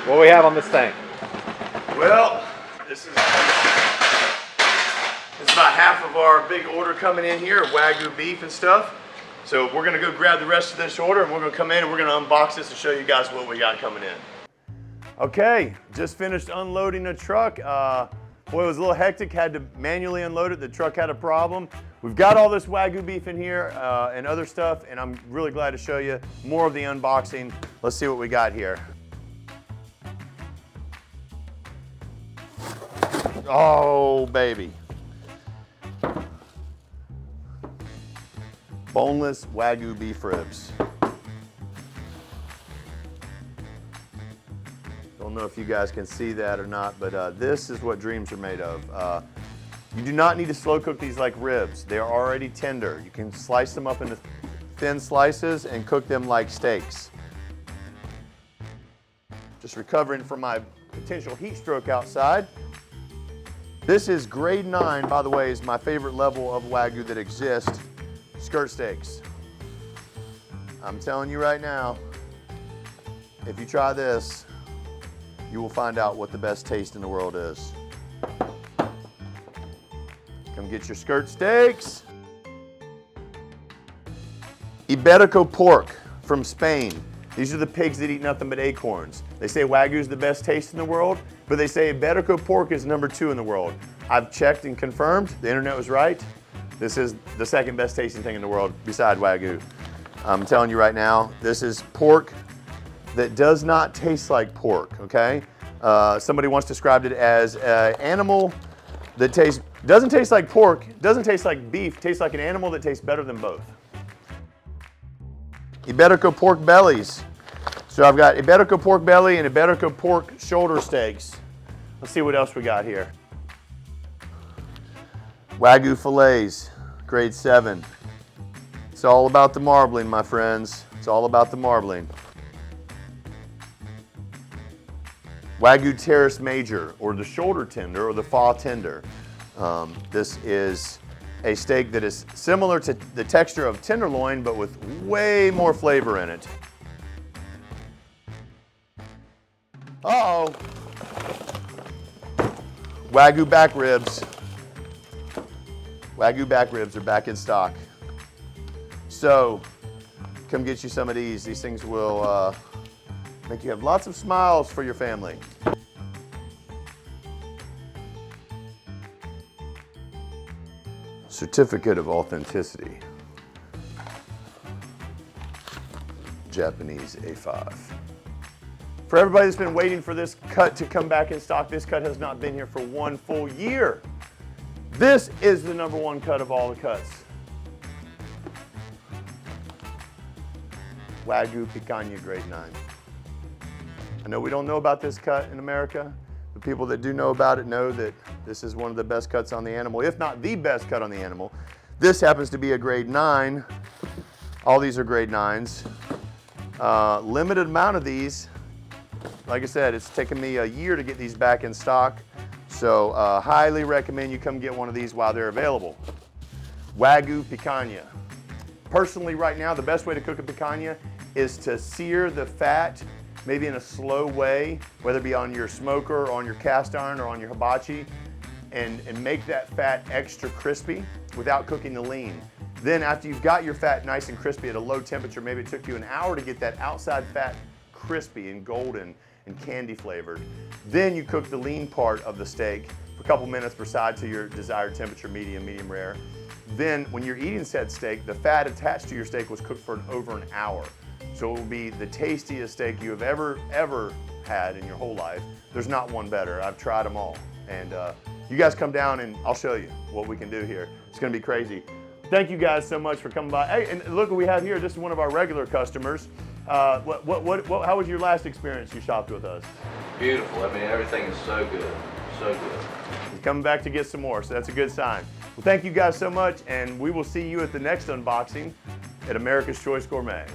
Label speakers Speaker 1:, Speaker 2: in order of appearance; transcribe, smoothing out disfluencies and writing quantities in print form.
Speaker 1: What do we have on this thing?
Speaker 2: Well, this is about half of our big order coming in here, Wagyu beef and stuff. So we're gonna go grab the rest of this order and we're gonna come in and we're gonna unbox this and show you guys what we got coming in. Okay, just finished unloading the truck. Boy, it was a little hectic, had to manually unload it. The truck had a problem. We've got all this Wagyu beef in here and other stuff, and I'm really glad to show you more of the unboxing. Let's see what we got here. Oh, baby. Boneless Wagyu beef ribs. Don't know if you guys can see that or not, but this is what dreams are made of. You do not need to slow cook these like ribs. They're already tender. You can slice them up into thin slices and cook them like steaks. Just recovering from my potential heat stroke outside. This is grade 9, by the way, is my favorite level of Wagyu that exists. Skirt steaks. I'm telling you right now, if you try this, you will find out what the best taste in the world is. Come get your skirt steaks. Iberico pork from Spain. These are the pigs that eat nothing but acorns. They say Wagyu is the best taste in the world, but they say Iberico pork is number 2 in the world. I've checked and confirmed, the internet was right. This is the second best tasting thing in the world beside Wagyu. I'm telling you right now, this is pork that does not taste like pork, okay? Somebody once described it as an animal that doesn't taste like pork, doesn't taste like beef, tastes like an animal that tastes better than both. Iberico pork bellies. So I've got Iberico pork belly and Iberico pork shoulder steaks. Let's see what else we got here. Wagyu fillets, grade 7. It's all about the marbling, my friends. It's all about the marbling. Wagyu Terrace Major, or the shoulder tender, or the fa tender. This is a steak that is similar to the texture of tenderloin, but with way more flavor in it. Uh-oh. Wagyu back ribs. Wagyu back ribs are back in stock. So, come get you some of these. These things will make you have lots of smiles for your family. Certificate of authenticity. Japanese A5. For everybody that's been waiting for this cut to come back in stock, this cut has not been here for 1 full year. This is the number 1 cut of all the cuts. Wagyu Picanha grade 9. I know we don't know about this cut in America. The people that do know about it know that this is one of the best cuts on the animal, if not the best cut on the animal. This happens to be a grade 9. All these are grade 9s. Limited amount of these. Like I said, it's taken me a year to get these back in stock. So highly recommend you come get one of these while they're available. Wagyu Picanha. Personally, right now, the best way to cook a picanha is to sear the fat, maybe in a slow way, whether it be on your smoker or on your cast iron or on your hibachi, and make that fat extra crispy without cooking the lean. Then after you've got your fat nice and crispy at a low temperature, maybe it took you an hour to get that outside fat crispy and golden and candy flavored. Then you cook the lean part of the steak for a couple minutes per side to your desired temperature, medium rare. Then when you're eating said steak, the fat attached to your steak was cooked for over an hour. So it will be the tastiest steak you have ever had in your whole life. There's not one better. I've tried them all. And you guys come down and I'll show you what we can do here. It's gonna be crazy. Thank you guys so much for coming by. Hey, and look what we have here. This is one of our regular customers. How was your last experience you shopped with us?
Speaker 3: Beautiful. I mean, everything is so good. So good.
Speaker 2: He's coming back to get some more, so that's a good sign. Well, thank you guys so much, and we will see you at the next unboxing at America's Choice Gourmet.